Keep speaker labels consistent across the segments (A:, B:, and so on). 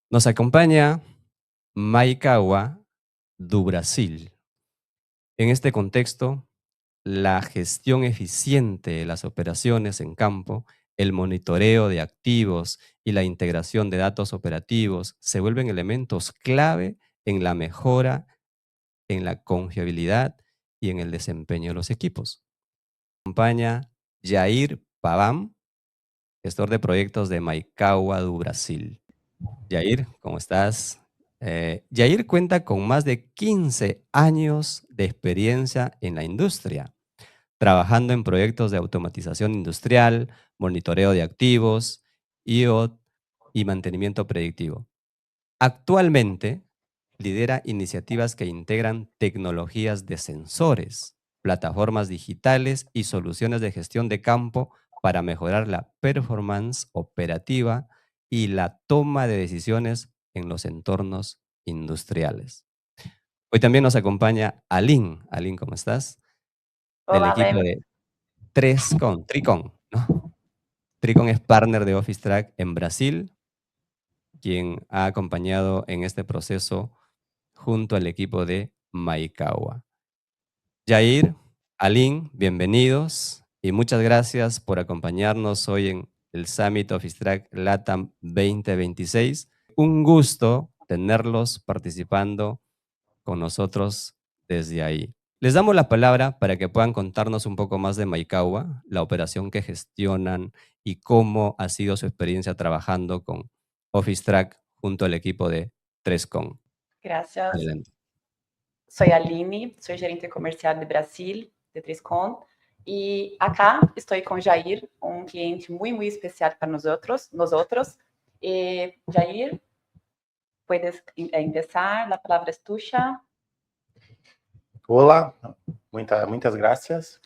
A: Nos acompaña Maikawa do Brasil. En este contexto, la gestión eficiente de las operaciones en campo, el monitoreo de activos y la integración de datos operativos se vuelven elementos clave en la mejora, en la confiabilidad y en el desempeño de los equipos. Acompaña Jair Paván, gestor de proyectos de Maikawa do Brasil. Jair, ¿cómo estás? Jair cuenta con más de 15 años de experiencia en la industria, trabajando en proyectos de automatización industrial, monitoreo de activos, IoT y mantenimiento predictivo. Actualmente lidera iniciativas que integran tecnologías de sensores, plataformas digitales y soluciones de gestión de campo para mejorar la performance operativa y la toma de decisiones en los entornos industriales. Hoy también nos acompaña Aline. Aline, ¿cómo estás? Del
B: Olá,
A: equipo
B: Leme.
A: de Tricon, ¿no? Tricon es partner de Office Track en Brasil, quien ha acompañado en este proceso junto al equipo de Maikawa. Jair, Aline, bienvenidos y muchas gracias por acompañarnos hoy en el Summit Office Track LATAM 2026. Un gusto tenerlos participando con nosotros desde ahí. Les damos la palabra para que puedan contarnos un poco más de Maikawa, la operación que gestionan y cómo ha sido su experiencia trabajando con Office Track junto al equipo de Trescon.
B: Gracias.
A: Adelante.
B: Soy Aline, soy gerente comercial de Brasil, de Triscon. E acá estou com Jair, cliente muito especial para nós outros. Jair, puedes começar, a palavra é tua.
C: Olá, muitas gracias.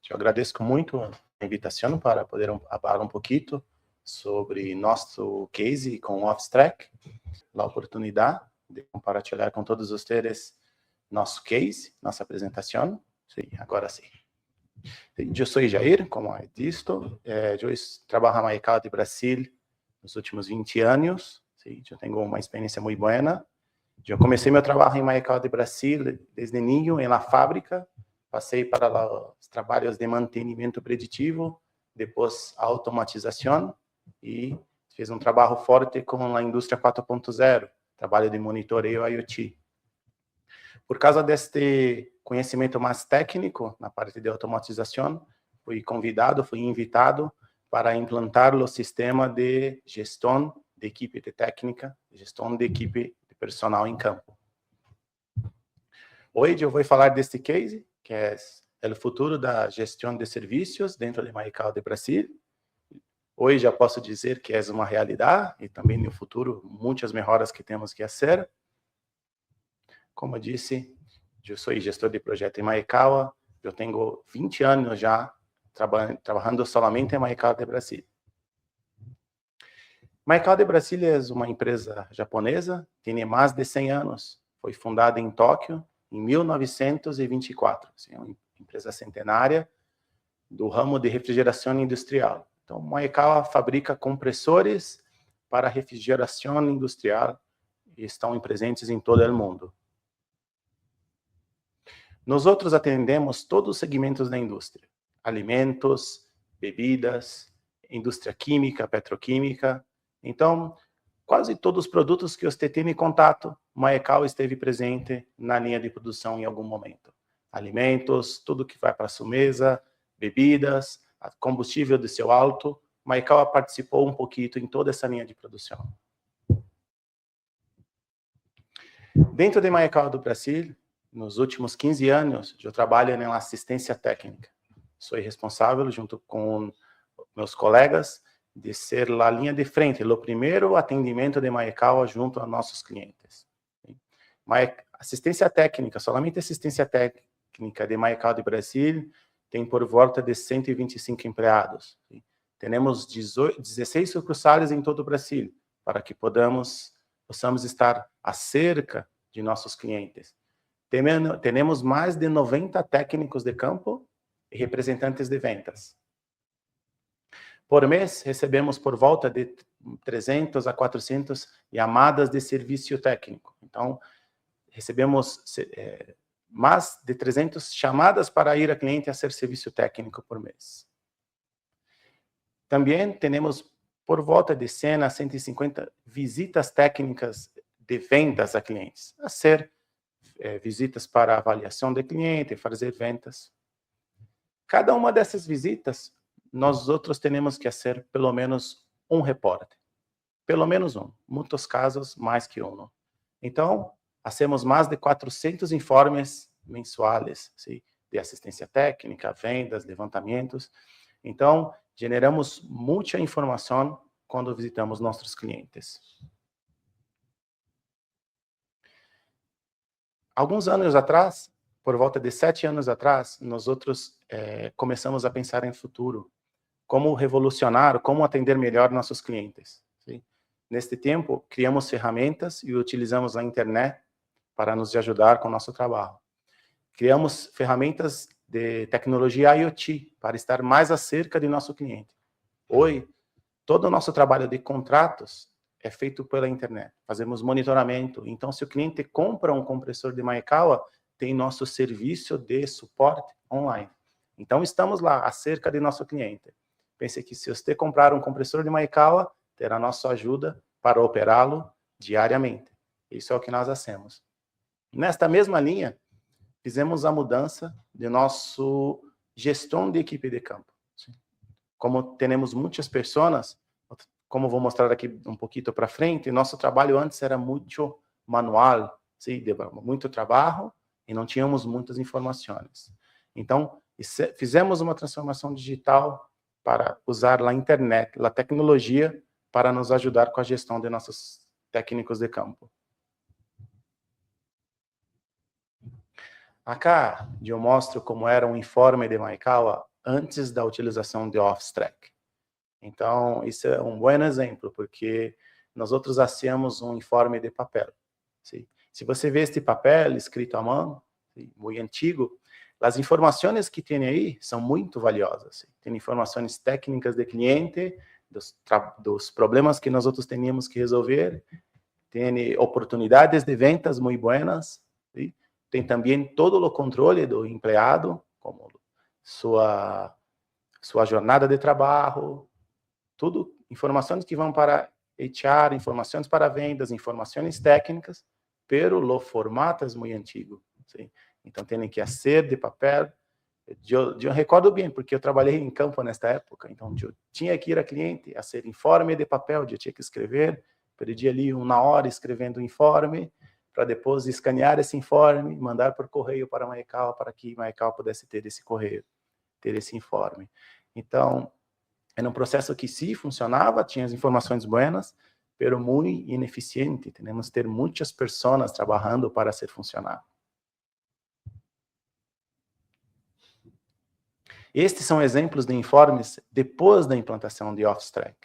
C: Eu agradeço muito a invitação para poder falar um pouquinho sobre nosso case com o Office Track, a oportunidade de compartilhar com todos vocês nosso case, nossa apresentação. Sim, agora sim. Eu sou Jair, como é visto. Eu trabalho na Maikawa de Brasil nos últimos 20 anos. Sim, eu tenho uma experiência muito boa. Eu comecei meu trabalho em Maikawa de Brasil desde niño na fábrica. Passei para os trabalhos de mantenimento preditivo, depois automatização e fiz um trabalho forte com a indústria 4.0, trabalho de monitoreio IoT. Por causa deste conhecimento mais técnico na parte de automatização, fui invitado para implantar o sistema de gestão de equipe de técnica, gestão de equipe de personal em campo. Hoje eu vou falar deste case, que é o futuro da gestão de serviços dentro de Maikawa de Brasil. Hoje já posso dizer que é uma realidade e também no futuro muitas melhoras que temos que fazer. Como eu disse, eu sou gestor de projeto em Maikawa, eu tenho 20 anos já trabalhando somente em Maikawa de Brasil. Maikawa de Brasil é uma empresa japonesa, tem mais de 100 anos, foi fundada em Tóquio em 1924, é uma empresa centenária do ramo de refrigeração industrial. Então, Maikawa fabrica compressores para refrigeração industrial e estão presentes em todo o mundo. Nós outros atendemos todos os segmentos da indústria: alimentos, bebidas, indústria química, petroquímica. Então, quase todos os produtos que você tem em contato, Maikawa esteve presente na linha de produção em algum momento. Alimentos, tudo que vai para a sua mesa, bebidas, combustível de seu auto, Maikawa participou um pouquinho em toda essa linha de produção. Dentro de Maikawa do Brasil, nos últimos 15 anos, eu trabalho na assistência técnica. Sou responsável, junto com meus colegas, de ser a linha de frente, o primeiro atendimento de Maikawa junto a nossos clientes. Assistência técnica, somente assistência técnica de Maikawa do Brasil, tem por volta de 125 empregados. Temos 16 sucursales em todo o Brasil, para que possamos estar acerca de nossos clientes. Temos mais de 90 técnicos de campo e representantes de vendas. Por mês, recebemos por volta de 300 a 400 chamadas de serviço técnico. Então, recebemos mais de 300 chamadas para ir a cliente a hacer serviço técnico por mês. Também temos por volta de 100 a 150 visitas técnicas de vendas a clientes, a ser visitas para avaliação de cliente, fazer vendas. Cada uma dessas visitas, nós outros temos que fazer pelo menos um reporte. Pelo menos um. Muitos casos, mais que um. Então, hacemos mais de 400 informes mensuais, sim, de assistência técnica, vendas, levantamentos. Então, generamos muita informação quando visitamos nossos clientes. Alguns anos atrás, por volta de 7 anos atrás, nós outros começamos a pensar em futuro, como revolucionar, como atender melhor nossos clientes. Sim? Neste tempo, criamos ferramentas e utilizamos a internet para nos ajudar com o nosso trabalho. Criamos ferramentas de tecnologia IoT para estar mais acerca de nosso cliente. Hoje, todo o nosso trabalho de contratos é feito pela internet. Fazemos monitoramento. Então, se o cliente compra um compressor de Maekawa, tem nosso serviço de suporte online. Então, estamos lá, acerca de nosso cliente. Pense que se você comprar um compressor de Maekawa, terá nossa ajuda para operá-lo diariamente. Isso é o que nós hacemos. Nesta mesma linha, fizemos a mudança de nossa gestão de equipe de campo. Como temos muitas pessoas, como vou mostrar aqui um pouquinho para frente, nosso trabalho antes era muito manual, sim, muito trabalho e não tínhamos muitas informações. Então, fizemos uma transformação digital para usar a internet, a tecnologia, para nos ajudar com a gestão de nossos técnicos de campo. Acá eu mostro como era um informe de Maekawa antes da utilização de OfficeTrack. Então, isso é um bom exemplo, porque nós outros hacíamos um informe de papel. Sim? Se você vê este papel escrito à mão, sim, muito antigo, as informações que tem aí são muito valiosas. Sim? Tem informações técnicas de cliente, dos problemas que nós outros teníamos que resolver, tem oportunidades de vendas muito buenas, sim? Tem também todo o controle do empregado, como sua jornada de trabalho, tudo, informações que vão para HR, informações para vendas, informações técnicas, pero o formato é muito antigo. Sim? Então, tem que ser de papel. Eu recordo bem, porque eu trabalhei em campo nesta época, então eu tinha que ir a cliente, a ser informe de papel, eu tinha que escrever, perdi ali 1 hora escrevendo o informe, para depois escanear esse informe, mandar por correio para Maekawa, para que Maekawa pudesse ter esse correio, ter esse informe. Então, era um processo que sim funcionava, tinha as informações buenas, pero muito ineficiente. Temos que ter muitas pessoas trabalhando para ser funcionar. Estes são exemplos de informes depois da implantação de OfficeTrack.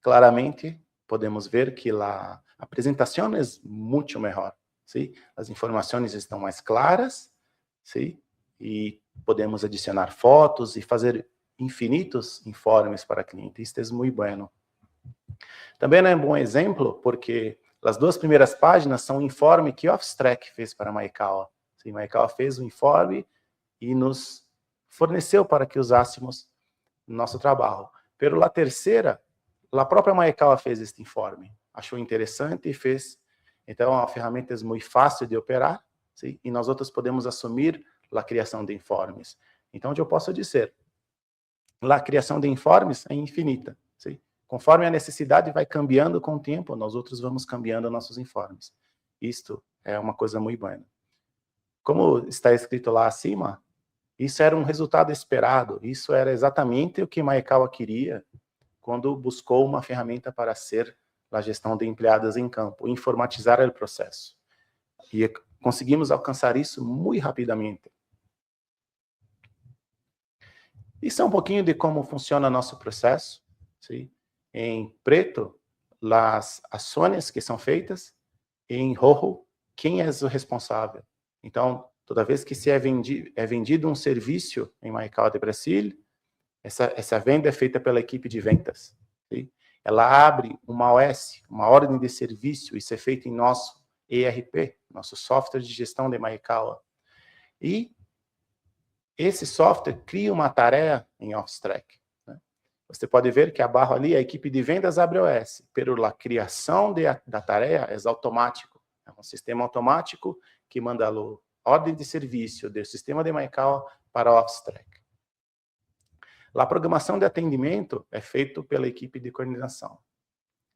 C: Claramente, podemos ver que a apresentação é muito melhor. Sim? As informações estão mais claras, sim? E podemos adicionar fotos e fazer infinitos informes para cliente. Isto é muito bueno. Também é um bom exemplo, porque as 2 primeiras páginas são um informe que OfficeTrack fez para Maekawa. Sim, Maekawa fez um informe e nos forneceu para que usássemos no nosso trabalho. Pero a terceira, a própria Maekawa fez este informe. Achou interessante e fez. Então, a ferramenta é muito fácil de operar, sim? E nós outros podemos assumir a criação de informes. Então, eu posso dizer, a criação de informes é infinita. Sim? Conforme a necessidade vai cambiando com o tempo, nós outros vamos cambiando nossos informes. Isto é uma coisa muito boa. Como está escrito lá acima, isso era um resultado esperado. Isso era exatamente o que Maekawa queria quando buscou uma ferramenta para ser a gestão de empregados em campo, informatizar o processo. E conseguimos alcançar isso muito rapidamente. Isso é um pouquinho de como funciona nosso processo. Sim? Em preto, as ações que são feitas. Em rojo, quem é o responsável. Então, toda vez que se é vendido um serviço em Maekawa de Brasil, essa venda é feita pela equipe de vendas. Sim? ela abre uma OS, uma ordem de serviço, isso é feito em nosso ERP, nosso software de gestão de Maekawa. E esse software cria uma tarefa em Office Track. Né? Você pode ver que abaixo ali, a equipe de vendas abre OS, pero a criação da tarefa é automático. É um sistema automático que manda a ordem de serviço do sistema de Maekawa para o Office Track. A programação de atendimento é feita pela equipe de coordenação.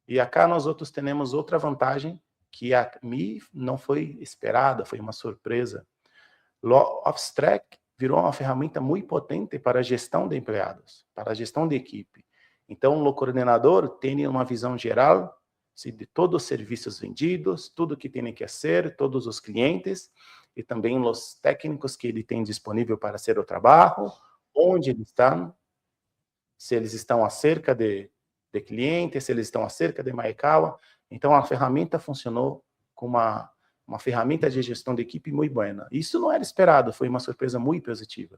C: E acá nós outros temos outra vantagem que a mim não foi esperada, foi uma surpresa. O Office Track virou uma ferramenta muito potente para a gestão de empregados, para a gestão de equipe. Então, o coordenador tem uma visão geral de todos os serviços vendidos, tudo que tem que ser, todos os clientes, e também os técnicos que ele tem disponível para fazer o trabalho, onde eles estão, se eles estão acerca de clientes, se eles estão acerca de Maekawa. Então, a ferramenta funcionou como uma ferramenta de gestão de equipe muito boa. Isso não era esperado, foi uma surpresa muito positiva.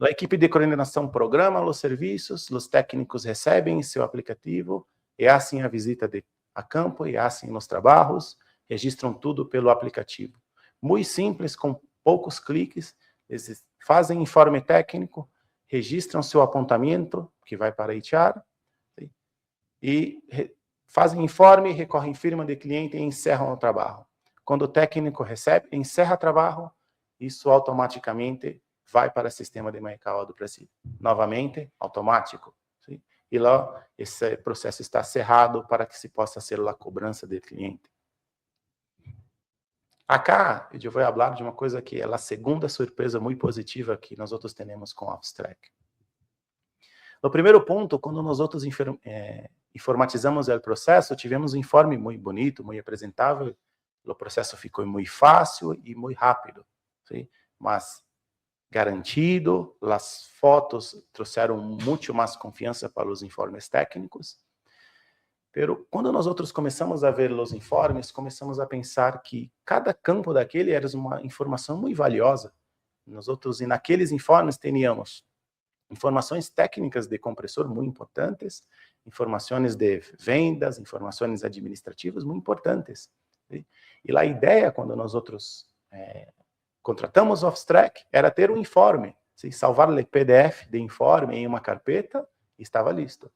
C: A equipe de coordenação programa os serviços, os técnicos recebem seu aplicativo, e assim a visita a campo, e assim os trabalhos, registram tudo pelo aplicativo. Muito simples, com poucos cliques, eles fazem informe técnico, registram seu apontamento, que vai para HR, e fazem informe, recorrem firma de cliente e encerram o trabalho. Quando o técnico recebe, encerra o trabalho, isso automaticamente vai para o sistema de Maekawa do Brasil. Novamente, automático. Sim? E lá, esse processo está cerrado para que se possa fazer a cobrança do cliente. Acá, eu vou falar de uma coisa que é a segunda surpresa muito positiva que nós outros temos com o Office Track. No primeiro ponto, quando nós outros informatizamos o processo, tivemos um informe muito bonito, muito apresentável, o processo ficou muito fácil e muito rápido, sim? Mas garantido, as fotos trouxeram muito mais confiança para os informes técnicos. Pero quando nós outros começamos a ver os informes, começamos a pensar que cada campo daquele era uma informação muito valiosa. Nós outros, e naqueles informes, teníamos informações técnicas de compressor muito importantes, informações de vendas, informações administrativas muito importantes. Sim? E a ideia, quando nós outros contratamos o Office Track, era ter um informe, sim? Salvar o PDF de informe em uma carpeta e estava listo.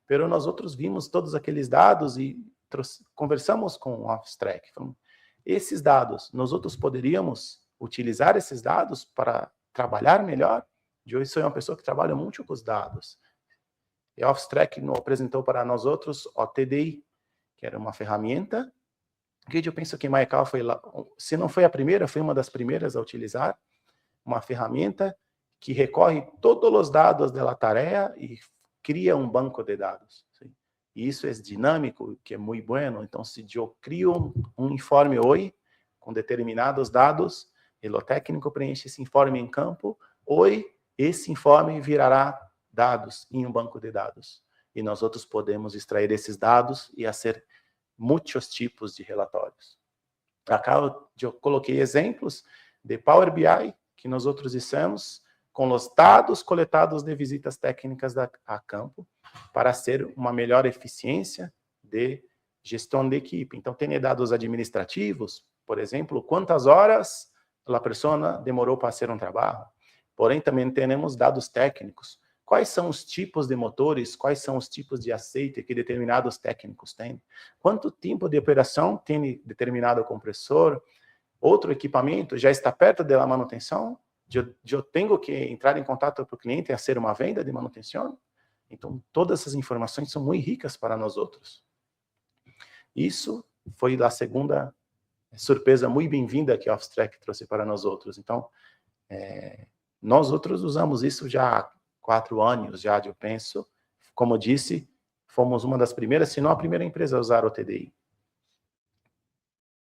C: Pero nós outros vimos todos aqueles dados e conversamos com o Office Track. Falamos, esses dados, nós outros poderíamos utilizar esses dados para trabalhar melhor? Eu sou uma pessoa que trabalha muito com os dados. E o Office Track nos apresentou para nós outros o TDI, que era uma ferramenta que eu penso que Maekawa foi lá, se não foi a primeira, foi uma das primeiras a utilizar, uma ferramenta que recorre todos os dados da tarefa e cria um banco de dados. Sim? E isso é dinâmico, que é muito bueno. Então, se eu crio um informe hoje, com determinados dados, o técnico preenche esse informe em campo, hoje esse informe virará dados em um banco de dados. E nós outros podemos extrair esses dados e fazer muitos tipos de relatórios. Acá eu coloquei exemplos de Power BI, que nós outros dissemos, com os dados coletados de visitas técnicas a campo, para ser uma melhor eficiência de gestão de equipe. Então, tem dados administrativos, por exemplo, quantas horas a pessoa demorou para fazer um trabalho. Porém, também temos dados técnicos. Quais são os tipos de motores, quais são os tipos de aceite que determinados técnicos têm? Quanto tempo de operação tem determinado compressor? Outro equipamento já está perto da manutenção? Eu tenho que entrar em contato com o cliente e fazer uma venda de manutenção? Então, todas essas informações são muito ricas para nós outros. Isso foi a segunda surpresa muito bem-vinda que o Office Track trouxe para nós outros. Então, nós outros usamos isso já há 4 anos, já eu penso. Como disse, fomos uma das primeiras, se não a primeira empresa a usar o TDI.